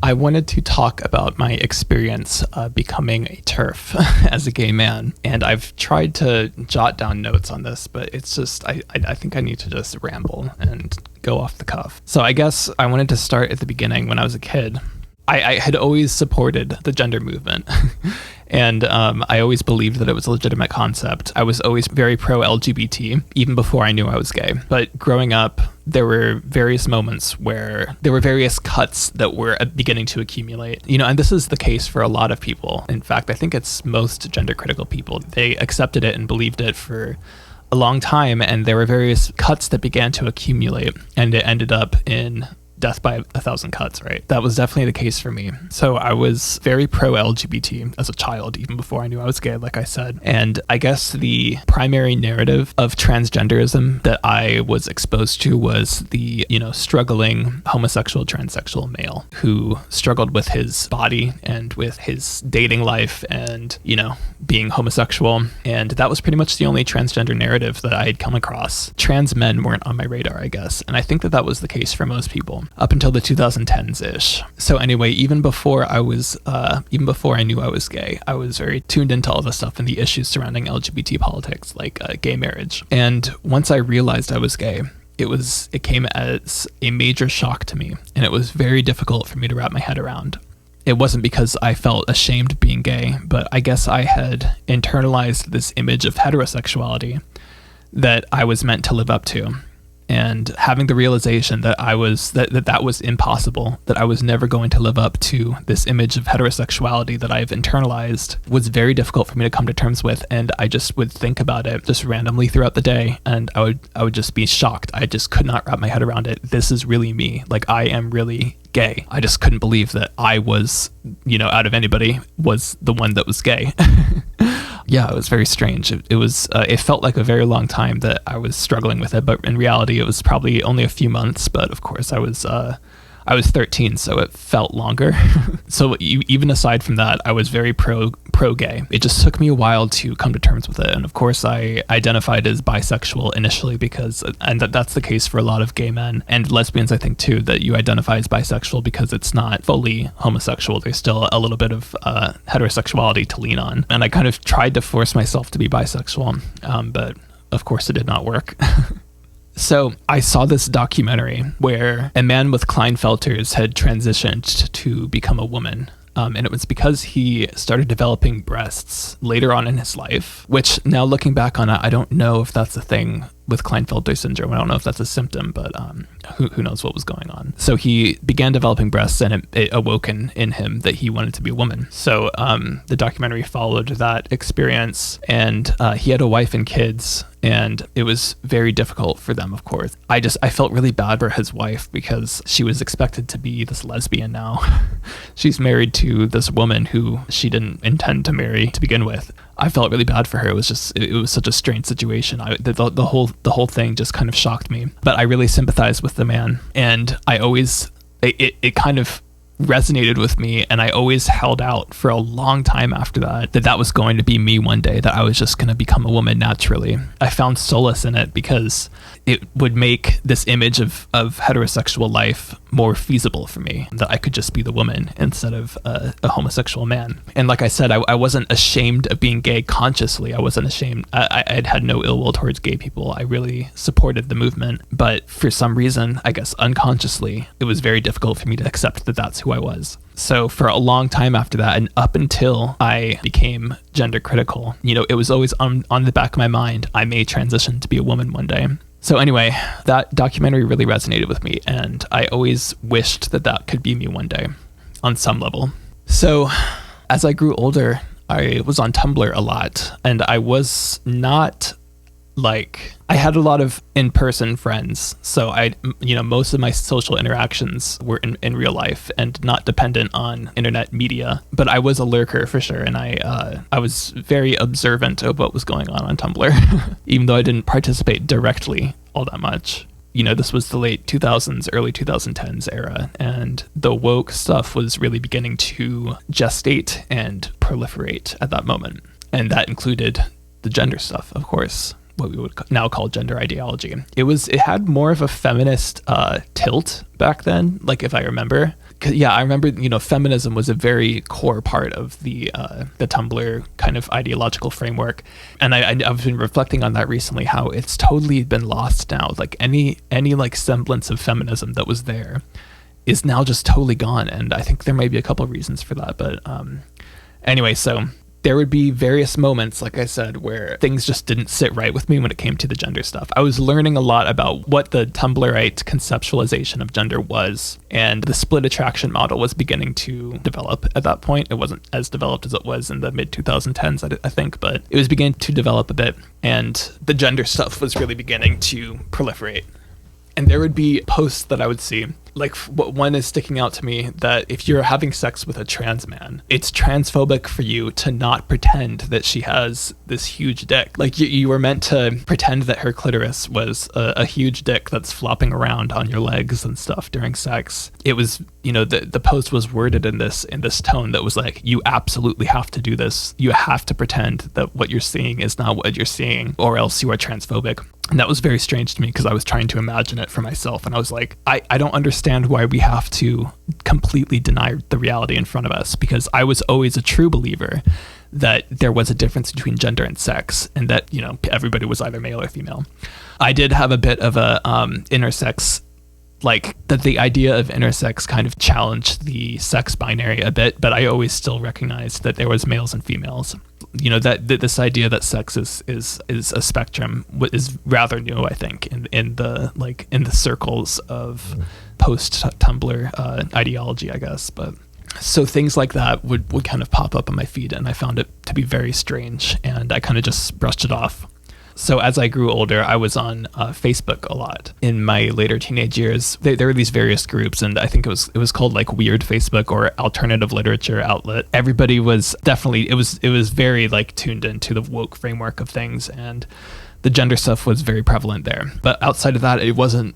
I wanted to talk about my experience becoming a TERF as a gay man. And I've tried to jot down notes on this, but it's just, I think I need to just ramble and go off the cuff. So I guess I wanted to start at the beginning when I was a kid. I had always supported the gender movement. And I always believed that it was a legitimate concept. I was always very pro-LGBT, even before I knew I was gay. But growing up, there were various moments where there were various cuts that were beginning to accumulate. And this is the case for a lot of people. In fact, I think it's most gender critical people. They accepted it and believed it for a long time, and there were various cuts that began to accumulate, and it ended up in death by 1,000 cuts, right? That was definitely the case for me. So I was very pro-LGBT as a child, even before I knew I was gay, like I said. And I guess the primary narrative of transgenderism that I was exposed to was the, struggling homosexual, transsexual male who struggled with his body and with his dating life and, being homosexual. And that was pretty much the only transgender narrative that I had come across. Trans men weren't on my radar, I guess. And I think that was the case for most people up until the 2010s-ish. So anyway, even before I knew I was gay, I was very tuned into all the stuff and the issues surrounding LGBT politics, like gay marriage. And once I realized I was gay, it came as a major shock to me, and it was very difficult for me to wrap my head around. It wasn't because I felt ashamed of being gay, but I guess I had internalized this image of heterosexuality that I was meant to live up to. And having the realization that that was impossible, that I was never going to live up to this image of heterosexuality that I've internalized, was very difficult for me to come to terms with. And I just would think about it just randomly throughout the day, and I would just be shocked. I just could not wrap my head around it. This is really me. Like, I am really gay. I just couldn't believe that I was, out of anybody, was the one that was gay. Yeah, it was very strange. It felt like a very long time that I was struggling with it, but in reality, it was probably only a few months. But of course, I was 13, so it felt longer. So even aside from that, I was very pro-gay. It just took me a while to come to terms with it. And of course, I identified as bisexual initially and that's the case for a lot of gay men and lesbians, I think, too, that you identify as bisexual because it's not fully homosexual. There's still a little bit of heterosexuality to lean on. And I kind of tried to force myself to be bisexual, but of course it did not work. So I saw this documentary where a man with Klinefelters had transitioned to become a woman. And it was because he started developing breasts later on in his life, which now looking back on it, I don't know if that's a thing with Klinefelter syndrome. I don't know if that's a symptom, but who knows what was going on. So he began developing breasts, and it awoke in him that he wanted to be a woman. So the documentary followed that experience, and he had a wife and kids, and it was very difficult for them, of course. I felt really bad for his wife because she was expected to be this lesbian now. She's married to this woman who she didn't intend to marry to begin with. I felt really bad for her. It was such a strange situation. The whole thing just kind of shocked me. But I really sympathized with the man, and it kind of resonated with me, and I always held out for a long time after that was going to be me one day, that I was just going to become a woman naturally. I found solace in it because it would make this image of heterosexual life more feasible for me, that I could just be the woman instead of a homosexual man. And like I said, I wasn't ashamed of being gay consciously. I wasn't ashamed. I had no ill will towards gay people. I really supported the movement, but for some reason, I guess unconsciously, it was very difficult for me to accept that that's who I was. So for a long time after that, and up until I became gender critical, it was always on the back of my mind, I may transition to be a woman one day. So anyway, that documentary really resonated with me, and I always wished that could be me one day on some level. So as I grew older, I was on Tumblr a lot, and I was not I had a lot of in-person friends, so most of my social interactions were in real life and not dependent on internet media. But I was a lurker for sure, and I was very observant of what was going on Tumblr, even though I didn't participate directly all that much. This was the late 2000s, early 2010s era, and the woke stuff was really beginning to gestate and proliferate at that moment, and that included the gender stuff, of course. What we would now call gender ideology. It had more of a feminist tilt back then, if I remember. Yeah, I remember, feminism was a very core part of the Tumblr kind of ideological framework. And I've been reflecting on that recently, how it's totally been lost now. Like any like semblance of feminism that was there is now just totally gone. And I think there might be a couple of reasons for that. But anyway, so there would be various moments, like I said, where things just didn't sit right with me when it came to the gender stuff. I was learning a lot about what the Tumblrite conceptualization of gender was, and the split attraction model was beginning to develop at that point. It wasn't as developed as it was in the mid-2010s, I think, but it was beginning to develop a bit, and the gender stuff was really beginning to proliferate. And there would be posts that I would see, like one is sticking out to me, that if you're having sex with a trans man, it's transphobic for you to not pretend that she has this huge dick. Like you were meant to pretend that her clitoris was a huge dick that's flopping around on your legs and stuff during sex. It was, the post was worded in this tone that was like, you absolutely have to do this. You have to pretend that what you're seeing is not what you're seeing, or else you are transphobic. And that was very strange to me, because I was trying to imagine it for myself. And I was like, I don't understand why we have to completely deny the reality in front of us, because I was always a true believer that there was a difference between gender and sex, and that, everybody was either male or female. I did have a bit of a intersex, like that the idea of intersex kind of challenged the sex binary a bit, but I always still recognized that there was males and females. That this idea that sex is a spectrum is rather new, I think, in the circles of post Tumblr ideology, I guess. But so things like that would kind of pop up on my feed, and I found it to be very strange, and I kind of just brushed it off. So as I grew older, I was on Facebook a lot. In my later teenage years, there were these various groups, and I think it was called like Weird Facebook or Alternative Literature Outlet. Everybody was definitely, it was very like tuned into the woke framework of things, and the gender stuff was very prevalent there. But outside of that, it wasn't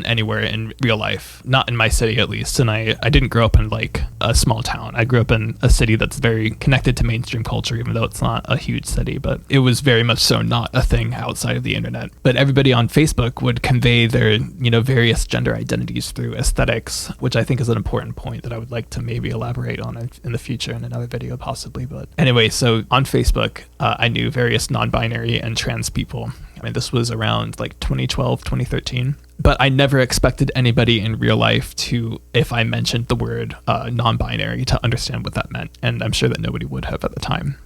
anywhere in real life, not in my city at least. And I didn't grow up in like a small town. I grew up in a city that's very connected to mainstream culture, even though it's not a huge city, but it was very much so not a thing outside of the internet. But everybody on Facebook would convey their, various gender identities through aesthetics, which I think is an important point that I would like to maybe elaborate on in the future in another video possibly. But anyway, so on Facebook, I knew various non-binary and trans people. I mean, this was around like 2012, 2013. But I never expected anybody in real life to, if I mentioned the word non-binary, to understand what that meant. And I'm sure that nobody would have at the time.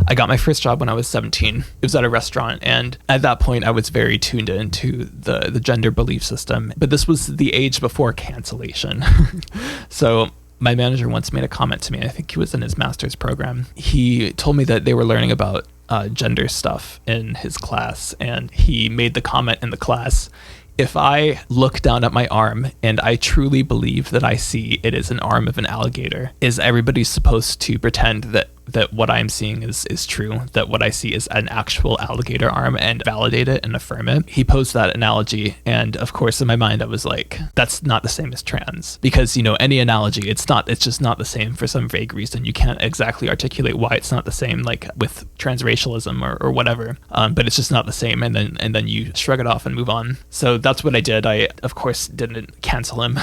I got my first job when I was 17. It was at a restaurant. And at that point, I was very tuned into the gender belief system. But this was the age before cancellation. So my manager once made a comment to me. I think he was in his master's program. He told me that they were learning about gender stuff in his class, and he made the comment in the class, if I look down at my arm and I truly believe that I see it is an arm of an alligator, is everybody supposed to pretend that what I'm seeing is true, that what I see is an actual alligator arm, and validate it and affirm it? He posed that analogy, and of course in my mind I was like, that's not the same as trans, because any analogy, it's just not the same for some vague reason. You can't exactly articulate why it's not the same, like with transracialism or whatever, but it's just not the same, and then you shrug it off and move on. So that's what I did. I of course didn't cancel him.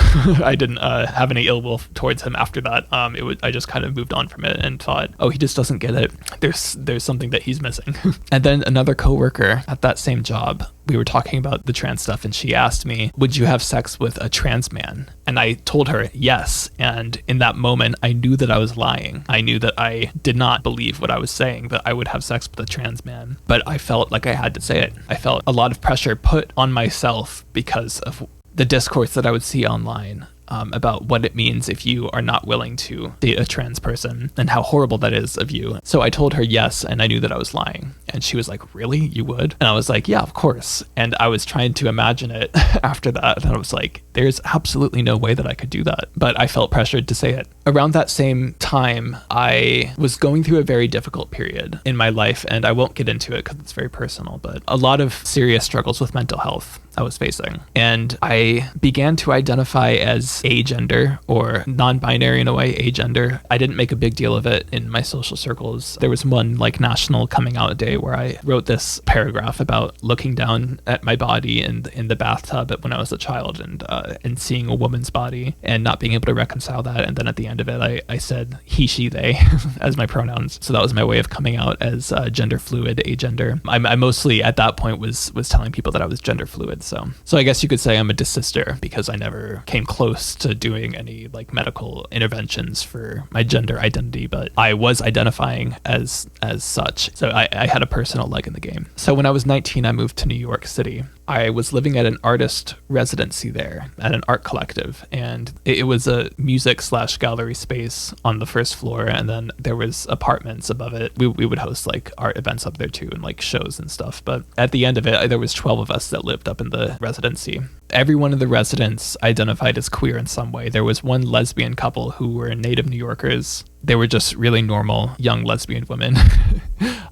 I didn't have any ill will towards him after that. I just kind of moved on from it and thought, oh, he just doesn't get it. There's something that he's missing. And then another coworker at that same job, we were talking about the trans stuff, and she asked me, would you have sex with a trans man? And I told her yes. And in that moment, I knew that I was lying. I knew that I did not believe what I was saying, that I would have sex with a trans man. But I felt like I had to say it. I felt a lot of pressure put on myself because of the discourse that I would see online. About what it means if you are not willing to date a trans person, and how horrible that is of you. So I told her yes, and I knew that I was lying. And she was like, really? You would? And I was like, yeah, of course. And I was trying to imagine it after that. And I was like, there's absolutely no way that I could do that. But I felt pressured to say it. Around that same time, I was going through a very difficult period in my life, and I won't get into it because it's very personal, but a lot of serious struggles with mental health I was facing. And I began to identify as agender, or non-binary in a way, agender. I didn't make a big deal of it in my social circles. There was one like national coming out day where I wrote this paragraph about looking down at my body in the bathtub when I was a child and seeing a woman's body and not being able to reconcile that. And then at the end of it, I said he, she, they as my pronouns. So that was my way of coming out as gender fluid, agender. I mostly at that point was telling people that I was gender fluid. So I guess you could say I'm a desister because I never came close to doing any like medical interventions for my gender identity, but I was identifying as such. So I had a personal leg in the game. So when I was 19, I moved to New York City. I was living at an artist residency there at an art collective, and it was a music/gallery space on the first floor, and then there was apartments above it. We would host like art events up there too, and like shows and stuff. But at the end of it, there was 12 of us that lived up in the residency. Every one of the residents identified as queer in some way. There was one lesbian couple who were native New Yorkers. They were just really normal young lesbian women.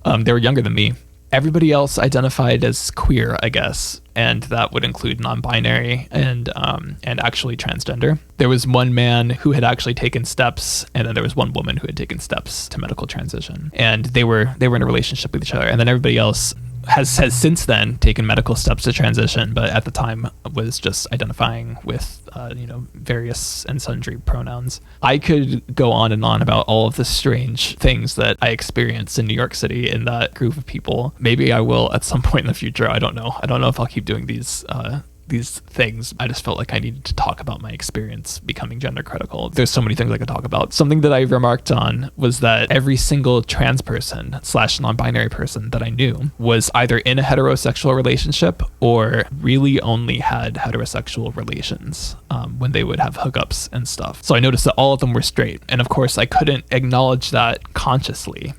They were younger than me. Everybody else identified as queer, I guess, and that would include non-binary and actually transgender. There was one man who had actually taken steps, and then there was one woman who had taken steps to medical transition, and they were in a relationship with each other. And then everybody else has since then taken medical steps to transition, but at the time was just identifying with various and sundry pronouns. I could go on and on about all of the strange things that I experienced in New York City in that group of people. Maybe I will at some point in the future. I don't know if I'll keep doing these things. I just felt like I needed to talk about my experience becoming gender critical. There's so many things I could talk about. Something that I remarked on was that every single trans person / non-binary person that I knew was either in a heterosexual relationship or really only had heterosexual relations when they would have hookups and stuff. So I noticed that all of them were straight. And of course, I couldn't acknowledge that consciously.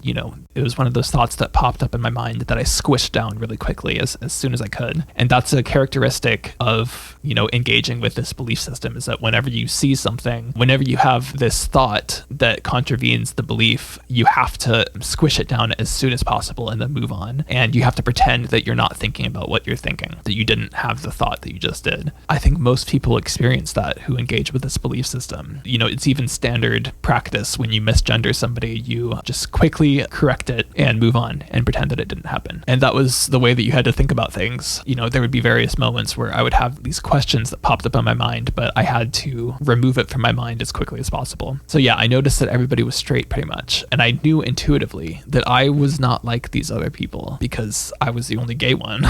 It was one of those thoughts that popped up in my mind that I squished down really quickly as soon as I could. And that's a characteristic of, engaging with this belief system, is that whenever you see something, whenever you have this thought that contravenes the belief, you have to squish it down as soon as possible and then move on. And you have to pretend that you're not thinking about what you're thinking, that you didn't have the thought that you just did. I think most people experience that who engage with this belief system. It's even standard practice when you misgender somebody, you just quickly correct it and move on and pretend that it didn't happen. And that was the way that you had to think about things. There would be various moments where I would have these questions that popped up in my mind, but I had to remove it from my mind as quickly as possible. So yeah, I noticed that everybody was straight pretty much. And I knew intuitively that I was not like these other people because I was the only gay one.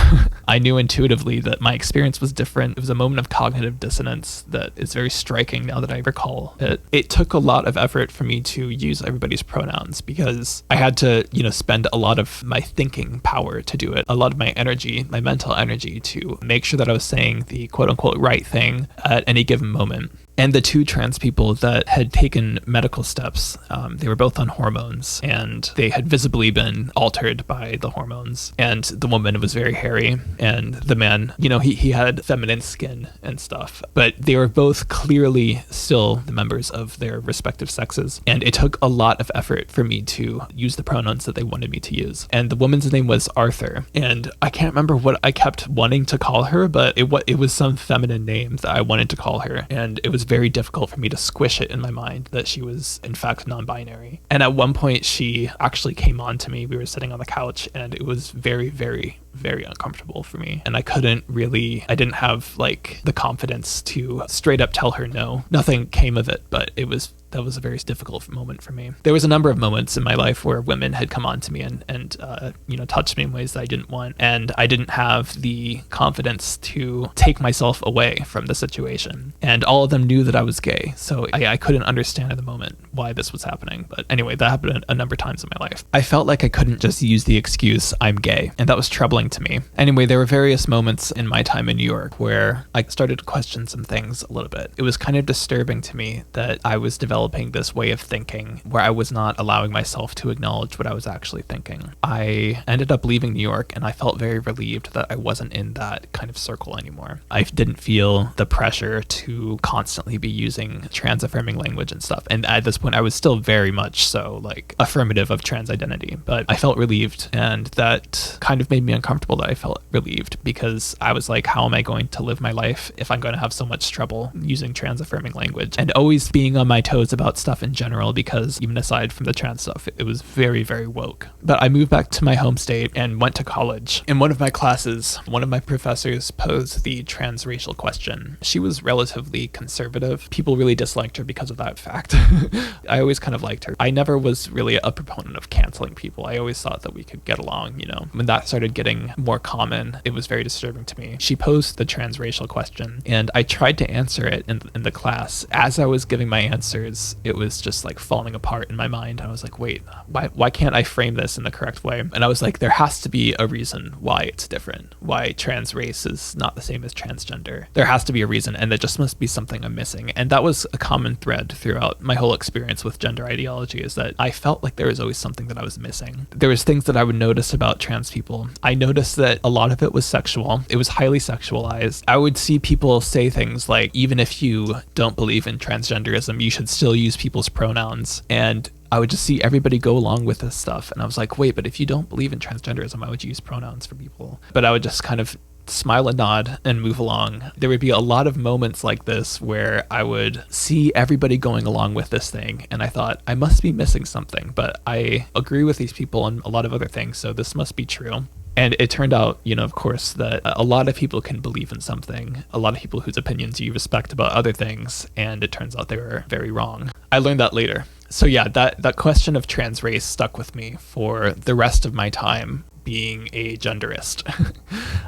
I knew intuitively that my experience was different. It was a moment of cognitive dissonance that is very striking now that I recall it. It took a lot of effort for me to use everybody's pronouns because I had to, spend a lot of my thinking power to do it, a lot of my energy, my mental energy to make sure that I was saying the quote unquote right thing at any given moment. And the two trans people that had taken medical steps, they were both on hormones and they had visibly been altered by the hormones. And the woman was very hairy and the man, he had feminine skin and stuff. But they were both clearly still the members of their respective sexes. And it took a lot of effort for me to use the pronouns that they wanted me to use. And the woman's name was Arthur. And I can't remember what I kept wanting to call her, but it was some feminine name that I wanted to call her. And it was very difficult for me to squish it in my mind that she was in fact non-binary. And at one point she actually came on to me. We were sitting on the couch and it was very, very, very uncomfortable for me. And I didn't have like the confidence to straight up tell her no. Nothing came of it, but that was a very difficult moment for me. There was a number of moments in my life where women had come on to me and touched me in ways that I didn't want. And I didn't have the confidence to take myself away from the situation. And all of them knew that I was gay. So I couldn't understand at the moment why this was happening. But anyway, that happened a number of times in my life. I felt like I couldn't just use the excuse, I'm gay. And that was troubling to me. Anyway, there were various moments in my time in New York where I started to question some things a little bit. It was kind of disturbing to me that I was developing this way of thinking where I was not allowing myself to acknowledge what I was actually thinking. I ended up leaving New York and I felt very relieved that I wasn't in that kind of circle anymore. I didn't feel the pressure to constantly be using trans affirming language and stuff. And at this point, I was still very much so like affirmative of trans identity, but I felt relieved. And that kind of made me uncomfortable that I felt relieved because I was like, how am I going to live my life if I'm going to have so much trouble using trans affirming language? And always being on my toes opinions about stuff in general, because even aside from the trans stuff, it was very, very woke. But I moved back to my home state and went to college. In one of my classes, one of my professors posed the transracial question. She was relatively conservative. People really disliked her because of that fact. I always kind of liked her. I never was really a proponent of canceling people. I always thought that we could get along, you know. When that started getting more common, it was very disturbing to me. She posed the transracial question, and I tried to answer it in the class. As I was giving my answers, it was just like falling apart in my mind. I was like, wait, why can't I frame this in the correct way? And I was like, there has to be a reason why it's different, why trans race is not the same as transgender. There has to be a reason, and there just must be something I'm missing. And that was a common thread throughout my whole experience with gender ideology, is that I felt like there was always something that I was missing. There was things that I would notice about trans people. I noticed that a lot of it was sexual. It was highly sexualized. I would see people say things like, even if you don't believe in transgenderism, you should still use people's pronouns. And I would just see everybody go along with this stuff. And I was like, wait, but if you don't believe in transgenderism, why would you use pronouns for people? But I would just kind of smile and nod and move along. There would be a lot of moments like this where I would see everybody going along with this thing, and I thought, I must be missing something, but I agree with these people on a lot of other things, so this must be true. And it turned out, you know, of course, that a lot of people can believe in something, a lot of people whose opinions you respect about other things, and it turns out they were very wrong. I learned that later. So yeah, that question of trans race stuck with me for the rest of my time being a genderist.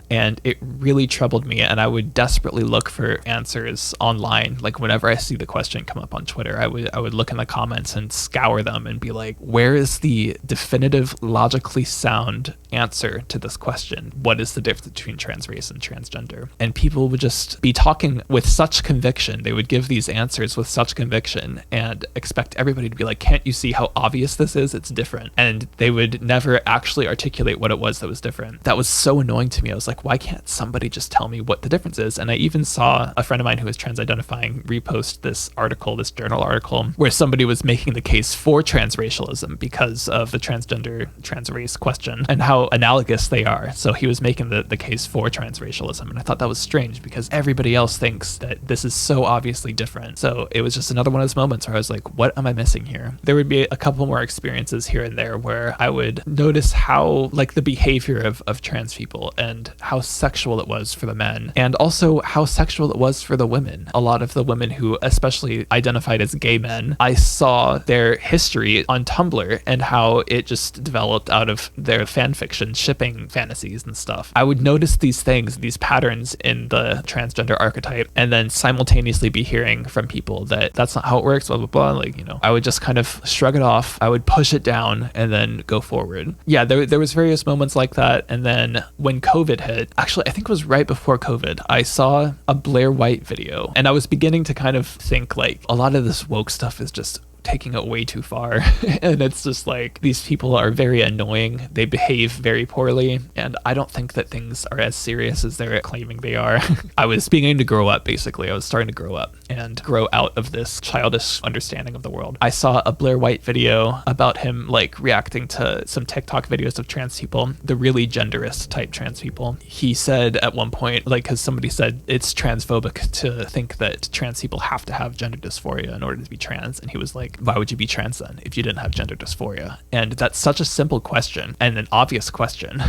And it really troubled me, and I would desperately look for answers online. Like whenever I see the question come up on Twitter, I would look in the comments and scour them and be like, where is the definitive, logically sound answer to this question? What is the difference between trans race and transgender? And people would just be talking with such conviction. They would give these answers with such conviction and expect everybody to be like, can't you see how obvious this is? It's different. And they would never actually articulate what it was that was different. That was so annoying to me. I was like, why can't somebody just tell me what the difference is? And I even saw a friend of mine who was trans identifying repost this article, this journal article, where somebody was making the case for transracialism because of the transgender, trans race question and how analogous they are. So he was making the case for transracialism. And I thought that was strange because everybody else thinks that this is so obviously different. So it was just another one of those moments where I was like, what am I missing here? There would be a couple more experiences here and there where I would notice how, like, the behavior of trans people and how sexual it was for the men, and also how sexual it was for the women. A lot of the women who especially identified as gay men, I saw their history on Tumblr and how it just developed out of their fan fiction, shipping fantasies and stuff. I would notice these things, these patterns in the transgender archetype, and then simultaneously be hearing from people that that's not how it works, blah, blah, blah. Like, you know, I would just kind of shrug it off. I would push it down and then go forward. Yeah, there was various moments like that. And then when COVID hit, actually, I think it was right before COVID, I saw a Blair White video, and I was beginning to kind of think like a lot of this woke stuff is just taking it way too far. And it's just like, these people are very annoying. They behave very poorly. And I don't think that things are as serious as they're claiming they are. I was beginning to grow up, basically. I was starting to grow up and grow out of this childish understanding of the world. I saw a Blair White video about him like reacting to some TikTok videos of trans people, the really genderist type trans people. He said at one point, like, because somebody said it's transphobic to think that trans people have to have gender dysphoria in order to be trans. And he was like, why would you be trans then if you didn't have gender dysphoria? And that's such a simple question and an obvious question.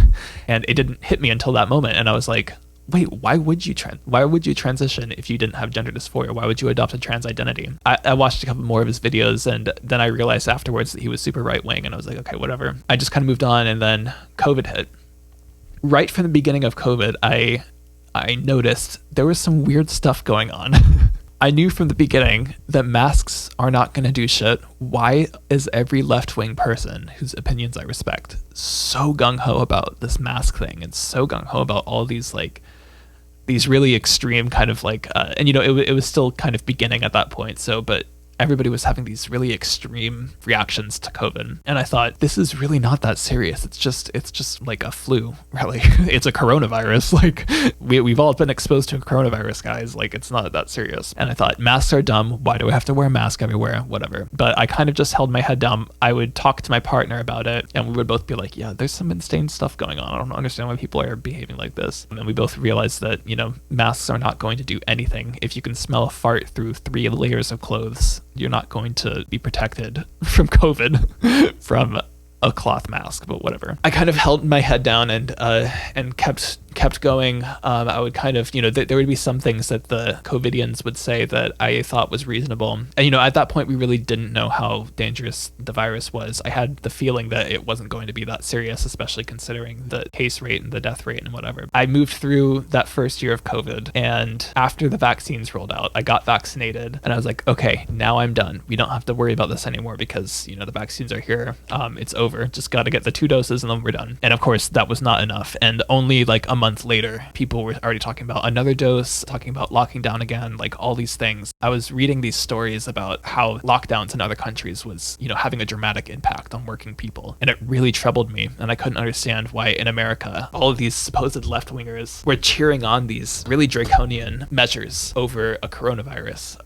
And it didn't hit me until that moment. And I was like, wait, why would you transition if you didn't have gender dysphoria? Why would you adopt a trans identity? I watched a couple more of his videos, and then I realized afterwards that he was super right wing, and I was like, okay, whatever. I just kind of moved on, and then COVID hit. Right from the beginning of COVID, I noticed there was some weird stuff going on. I knew from the beginning that masks are not going to do shit. Why is every left-wing person whose opinions I respect so gung-ho about this mask thing and so gung-ho about all these like these really extreme kind of like and you know it was still kind of beginning at that point, so but everybody was having these really extreme reactions to COVID. And I thought, this is really not that serious. It's just like a flu, really. It's a coronavirus. Like, we've all been exposed to a coronavirus, guys. Like, it's not that serious. And I thought, masks are dumb. Why do I have to wear a mask everywhere? Whatever. But I kind of just held my head down. I would talk to my partner about it, and we would both be like, yeah, there's some insane stuff going on. I don't understand why people are behaving like this. And then we both realized that, you know, masks are not going to do anything. If you can smell a fart through 3 layers of clothes, you're not going to be protected from COVID from a cloth mask, but whatever. I kind of held my head down and kept going. I would kind of, there would be some things that the COVIDians would say that I thought was reasonable. And, at that point, we really didn't know how dangerous the virus was. I had the feeling that it wasn't going to be that serious, especially considering the case rate and the death rate and whatever. I moved through that first year of COVID, and after the vaccines rolled out, I got vaccinated, and I was like, okay, now I'm done. We don't have to worry about this anymore because, the vaccines are here. It's over. Just got to get the 2 doses and then we're done. And of course, that was not enough. And only like a month later, people were already talking about another dose, talking about locking down again, like all these things. I was reading these stories about how lockdowns in other countries was, having a dramatic impact on working people. And it really troubled me. And I couldn't understand why in America, all of these supposed left-wingers were cheering on these really draconian measures over a coronavirus.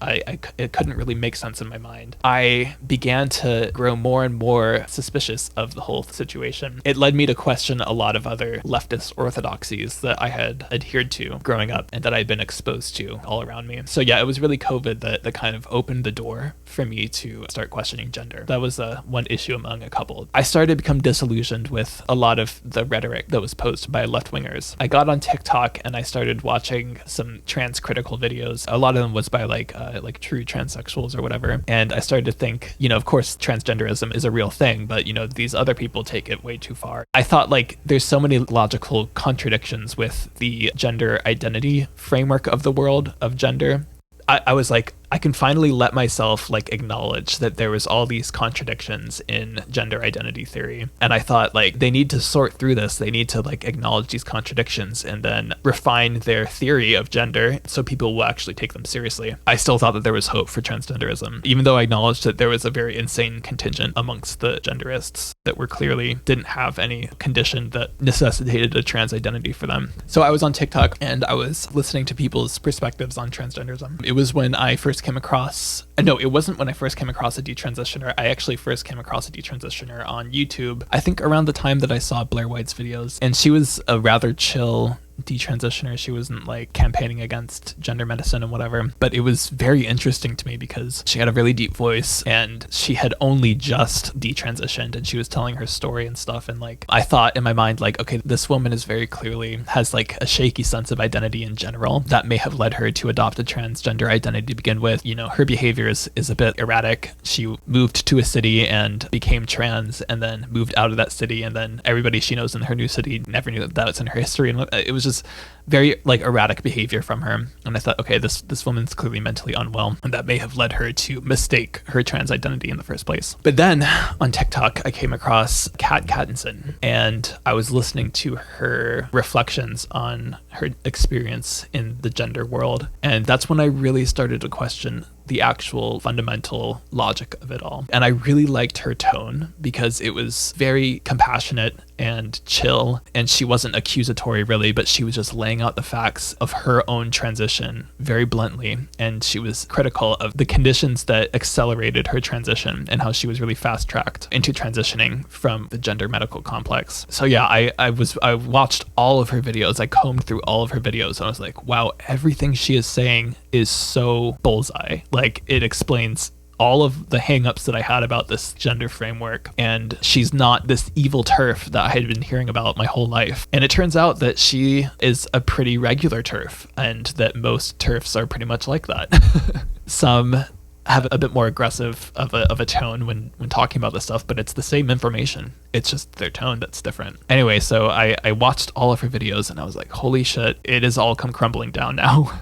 It couldn't really make sense in my mind. I began to grow more and more suspicious of the whole situation. It led me to question a lot of other leftist orthodoxies that I had adhered to growing up and that I'd been exposed to all around me. So yeah, it was really COVID that kind of opened the door for me to start questioning gender. That was one issue among a couple. I started to become disillusioned with a lot of the rhetoric that was posed by left-wingers. I got on TikTok and I started watching some trans-critical videos. A lot of them was by like true transsexuals or whatever. And I started to think, of course, transgenderism is a real thing, but these other people take it way too far. I thought there's so many logical contradictions with the gender identity framework of the world of gender. I was like, I can finally let myself acknowledge that there was all these contradictions in gender identity theory. And I thought they need to sort through this. They need to acknowledge these contradictions and then refine their theory of gender so people will actually take them seriously. I still thought that there was hope for transgenderism, even though I acknowledged that there was a very insane contingent amongst the genderists that were clearly didn't have any condition that necessitated a trans identity for them. So I was on TikTok and I was listening to people's perspectives on transgenderism. It was when I first came across, no, it wasn't when I first came across a detransitioner. I actually first came across a detransitioner on YouTube, I think around the time that I saw Blair White's videos. And she was a rather chill detransitioner. She wasn't campaigning against gender medicine and whatever, but it was very interesting to me because she had a really deep voice and she had only just detransitioned and she was telling her story and stuff. And I thought in my mind, okay, this woman is very clearly has a shaky sense of identity in general that may have led her to adopt a transgender identity to begin with. Her behavior is a bit erratic. She moved to a city and became trans and then moved out of that city, and then everybody she knows in her new city never knew that was in her history. And it was just very erratic behavior from her. And I thought, okay, this woman's clearly mentally unwell, and that may have led her to mistake her trans identity in the first place. But then on TikTok, I came across Kat Kattinson, and I was listening to her reflections on her experience in the gender world. And that's when I really started to question the actual fundamental logic of it all. And I really liked her tone because it was very compassionate and chill, and she wasn't accusatory really, but she was just laying out the facts of her own transition very bluntly, and she was critical of the conditions that accelerated her transition and how she was really fast-tracked into transitioning from the gender medical complex. So yeah, I watched all of her videos. I combed through all of her videos and I was like, wow, everything she is saying is so bullseye. It explains all of the hangups that I had about this gender framework, and she's not this evil TERF that I had been hearing about my whole life. And it turns out that she is a pretty regular TERF, and that most TERFs are pretty much like that. Some have a bit more aggressive of a tone when talking about this stuff, but it's the same information. It's just their tone that's different. Anyway, so I watched all of her videos and I was like, holy shit, it has all come crumbling down now.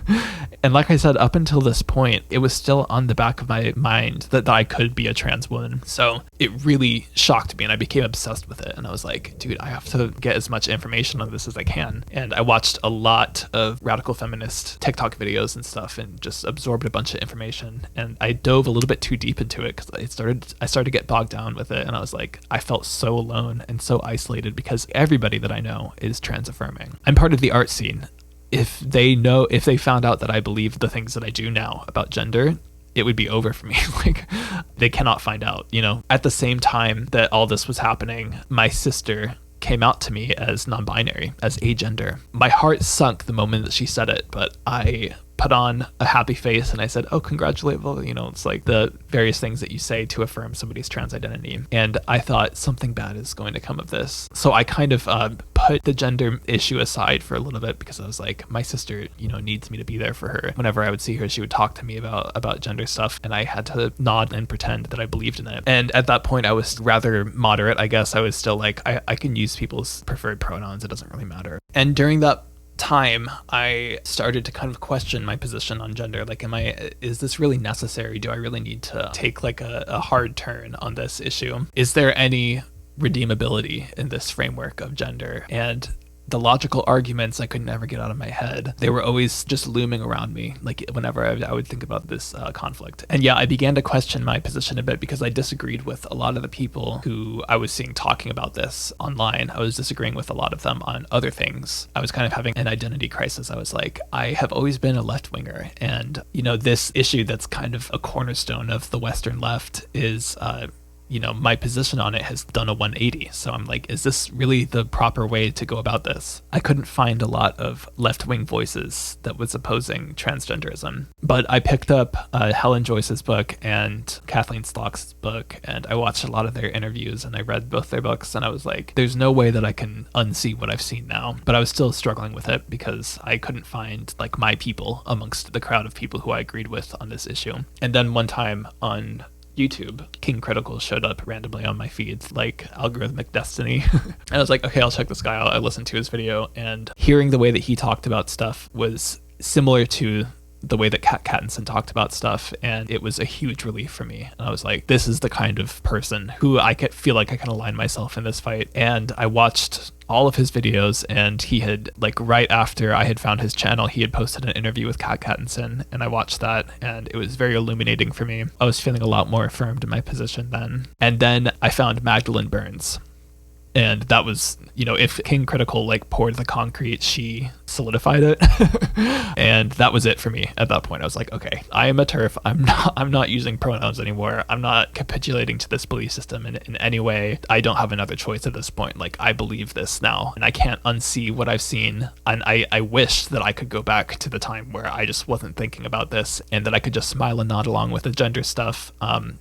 And like I said, up until this point, it was still on the back of my mind that I could be a trans woman. So it really shocked me and I became obsessed with it. And I was like, dude, I have to get as much information on this as I can. And I watched a lot of radical feminist TikTok videos and stuff and just absorbed a bunch of information. And I dove a little bit too deep into it because I started to get bogged down with it. And I was like, I felt so alone and so isolated because everybody that I know is trans affirming. I'm part of the art scene. If they found out that I believe the things that I do now about gender, it would be over for me. They cannot find out, At the same time that all this was happening, my sister came out to me as non-binary, as agender. My heart sunk the moment that she said it, but I put on a happy face and I said, oh, congratulate, well, it's like the various things that you say to affirm somebody's trans identity. And I thought something bad is going to come of this. So I kind of put the gender issue aside for a little bit because I was like, my sister, needs me to be there for her. Whenever I would see her, she would talk to me about gender stuff, and I had to nod and pretend that I believed in it. And at that point, I was rather moderate, I guess. I was still like, I can use people's preferred pronouns. It doesn't really matter. And during that time, I started to kind of question my position on gender. Like, is this really necessary? Do I really need to take like a hard turn on this issue? Is there any redeemability in this framework of gender? And the logical arguments I could never get out of my head. They were always just looming around me, like whenever I would think about this conflict. And yeah, I began to question my position a bit because I disagreed with a lot of the people who I was seeing talking about this online. I was disagreeing with a lot of them on other things. I was kind of having an identity crisis. I was like, I have always been a left-winger, and this issue that's kind of a cornerstone of the Western left is my position on it has done a 180. So I'm like, is this really the proper way to go about this? I couldn't find a lot of left-wing voices that was opposing transgenderism. But I picked up Helen Joyce's book and Kathleen Stock's book, and I watched a lot of their interviews, and I read both their books, and I was like, there's no way that I can unsee what I've seen now. But I was still struggling with it because I couldn't find like my people amongst the crowd of people who I agreed with on this issue. And then one time on YouTube, King Critical showed up randomly on my feeds like algorithmic destiny. And I was like, okay, I'll check this guy out. I listened to his video, and hearing the way that he talked about stuff was similar to the way that Kat Kattinson talked about stuff, and it was a huge relief for me. And I was like, this is the kind of person who I could feel like I can align myself in this fight. And I watched all of his videos, and he had, like, right after I had found his channel, he had posted an interview with Kat Kattinson, and I watched that, and it was very illuminating for me. I was feeling a lot more affirmed in my position then. And then I found Magdalene Burns. And that was, if King Critical like poured the concrete, she solidified it. And that was it for me at that point. I was like, okay, I am a TERF. I'm not using pronouns anymore. I'm not capitulating to this belief system in any way. I don't have another choice at this point. Like, I believe this now, and I can't unsee what I've seen. And I wish that I could go back to the time where I just wasn't thinking about this, and that I could just smile and nod along with the gender stuff.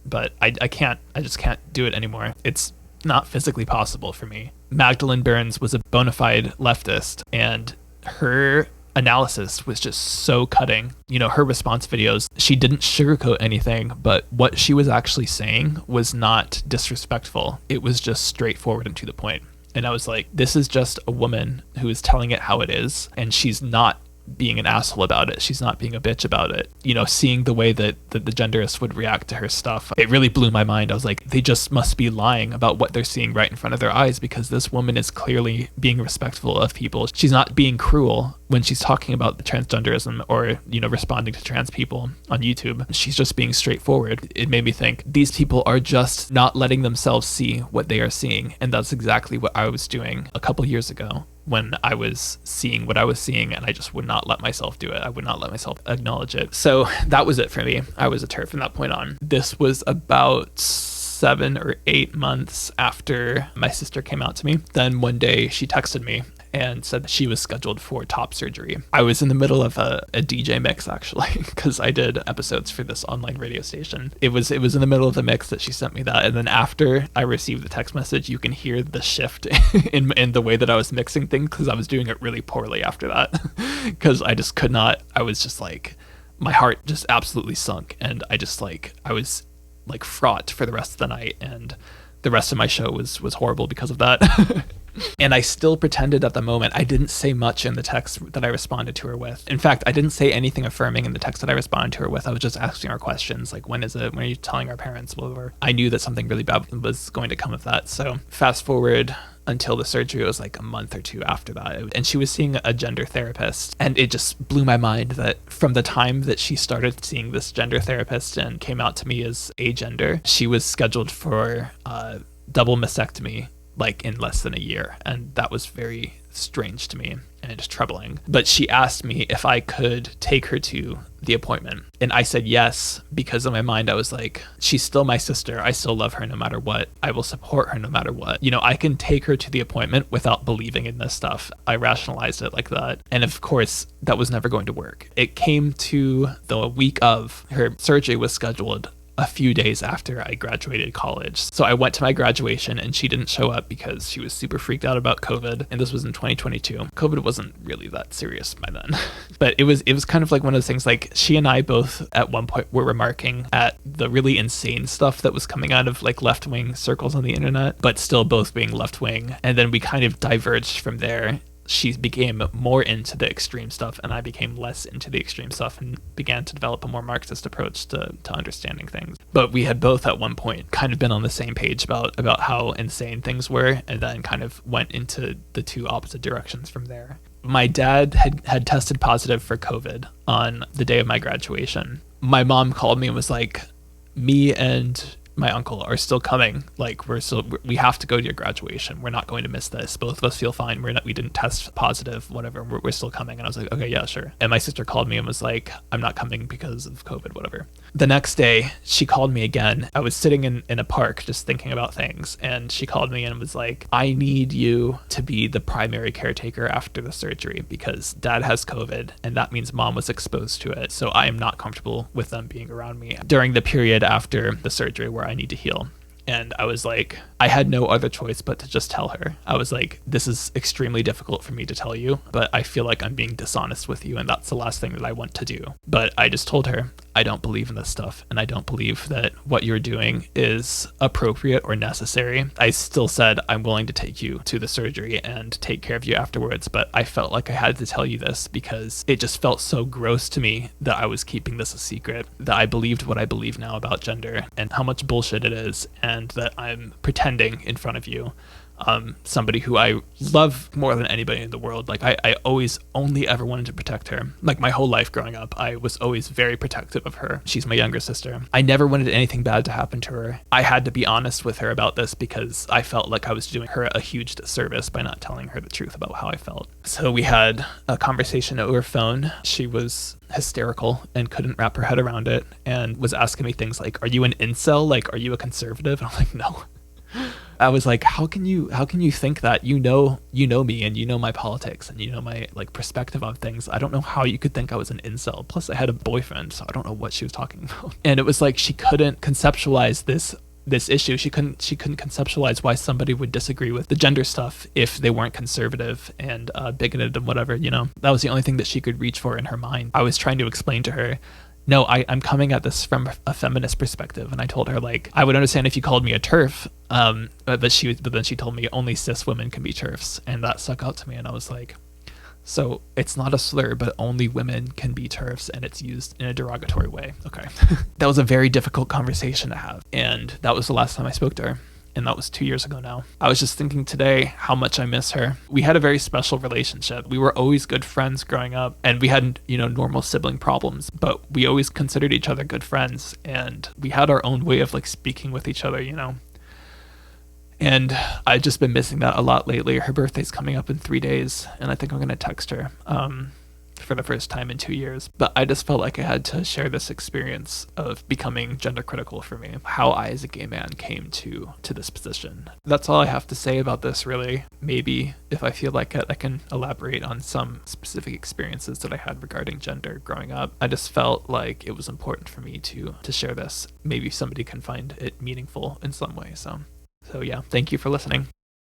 But I can't. I just can't do it anymore. It's not physically possible for me. Magdalene Burns was a bona fide leftist, and her analysis was just so cutting. Her response videos, she didn't sugarcoat anything, but what she was actually saying was not disrespectful. It was just straightforward and to the point. And I was like, this is just a woman who is telling it how it is, and she's not being an asshole about it. She's not being a bitch about it. Seeing the way that the genderists would react to her stuff, it really blew my mind. I was like, they just must be lying about what they're seeing right in front of their eyes, because this woman is clearly being respectful of people. She's not being cruel when she's talking about the transgenderism or, responding to trans people on YouTube. She's just being straightforward. It made me think, these people are just not letting themselves see what they are seeing. And that's exactly what I was doing a couple years ago, when I was seeing what I was seeing, and I just would not let myself do it. I would not let myself acknowledge it. So that was it for me. I was a TERF from that point on. This was about 7 or 8 months after my sister came out to me. Then one day she texted me and said that she was scheduled for top surgery. I was in the middle of a DJ mix, actually, because I did episodes for this online radio station. It was in the middle of the mix that she sent me that. And then after I received the text message, you can hear the shift in the way that I was mixing things, because I was doing it really poorly after that, because I just could not. I was just like, my heart just absolutely sunk, and I was like fraught for the rest of the night, and the rest of my show was horrible because of that. And I still pretended at the moment. I didn't say much in the text that I responded to her with. In fact, I didn't say anything affirming in the text that I responded to her with. I was just asking her questions like, when is it? When are you telling our parents? Whatever. I knew that something really bad was going to come of that. So fast forward until the surgery, was like a month or two after that. And she was seeing a gender therapist. And it just blew my mind that from the time that she started seeing this gender therapist and came out to me as agender, she was scheduled for a double mastectomy, like in less than a year. And that was very strange to me and just troubling. But she asked me if I could take her to the appointment. And I said yes, because in my mind I was like, she's still my sister. I still love her no matter what. I will support her no matter what. I can take her to the appointment without believing in this stuff. I rationalized it like that. And of course, that was never going to work. It came to the week of her surgery was scheduled a few days after I graduated college. So I went to my graduation and she didn't show up because she was super freaked out about COVID. And this was in 2022. COVID wasn't really that serious by then. But it was kind of like one of those things, like she and I both at one point were remarking at the really insane stuff that was coming out of like left-wing circles on the internet, but still both being left-wing. And then we kind of diverged from there. She became more into the extreme stuff and I became less into the extreme stuff and began to develop a more Marxist approach to understanding things. But we had both at one point kind of been on the same page about how insane things were, and then kind of went into the two opposite directions from there. My dad had tested positive for COVID on the day of my graduation. My mom called me and was like, me and my uncle are still coming. Like, we have to go to your graduation. We're not going to miss this. Both of us feel fine. We didn't test positive, whatever. We're still coming. And I was like, okay, yeah, sure. And my sister called me and was like, I'm not coming because of COVID, whatever. The next day, she called me again. I was sitting in a park just thinking about things. And she called me and was like, I need you to be the primary caretaker after the surgery because dad has COVID and that means mom was exposed to it. So I am not comfortable with them being around me during the period after the surgery where I need to heal. And I was like, I had no other choice but to just tell her. I was like, this is extremely difficult for me to tell you, but I feel like I'm being dishonest with you, and that's the last thing that I want to do. But I just told her, I don't believe in this stuff, and I don't believe that what you're doing is appropriate or necessary. I still said, I'm willing to take you to the surgery and take care of you afterwards, but I felt like I had to tell you this because it just felt so gross to me that I was keeping this a secret, that I believed what I believe now about gender and how much bullshit it is, and that I'm pretending in front of you. Somebody who I love more than anybody in the world. Like I always only ever wanted to protect her. Like my whole life growing up, I was always very protective of her. She's my younger sister. I never wanted anything bad to happen to her. I had to be honest with her about this because I felt like I was doing her a huge disservice by not telling her the truth about how I felt. So we had a conversation over phone. She was hysterical and couldn't wrap her head around it and was asking me things like, are you an incel? Like, are you a conservative? And I'm like, no. I was like, how can you think that? You know me and you know my politics and you know my like perspective on things. I don't know how you could think I was an incel. Plus I had a boyfriend, so I don't know what she was talking about. And it was like she couldn't conceptualize this issue. She couldn't conceptualize why somebody would disagree with the gender stuff if they weren't conservative and bigoted and whatever, That was the only thing that she could reach for in her mind. I was trying to explain to her, no, I'm coming at this from a feminist perspective. And I told her, like, I would understand if you called me a TERF, but then she told me only cis women can be TERFs. And that stuck out to me. And I was like, so it's not a slur, but only women can be TERFs and it's used in a derogatory way. Okay. That was a very difficult conversation to have. And that was the last time I spoke to her. And that was 2 years ago now. I was just thinking today how much I miss her. We had a very special relationship. We were always good friends growing up, and we had, normal sibling problems, but we always considered each other good friends, and we had our own way of like speaking with each other, And I've just been missing that a lot lately. Her birthday's coming up in 3 days, and I think I'm going to text her for the first time in 2 years. But I just felt like I had to share this experience of becoming gender critical for me, how I as a gay man came to this position. That's all I have to say about this, really. Maybe if I feel like it, I can elaborate on some specific experiences that I had regarding gender growing up. I just felt like it was important for me to share this. Maybe somebody can find it meaningful in some way. So yeah, thank you for listening.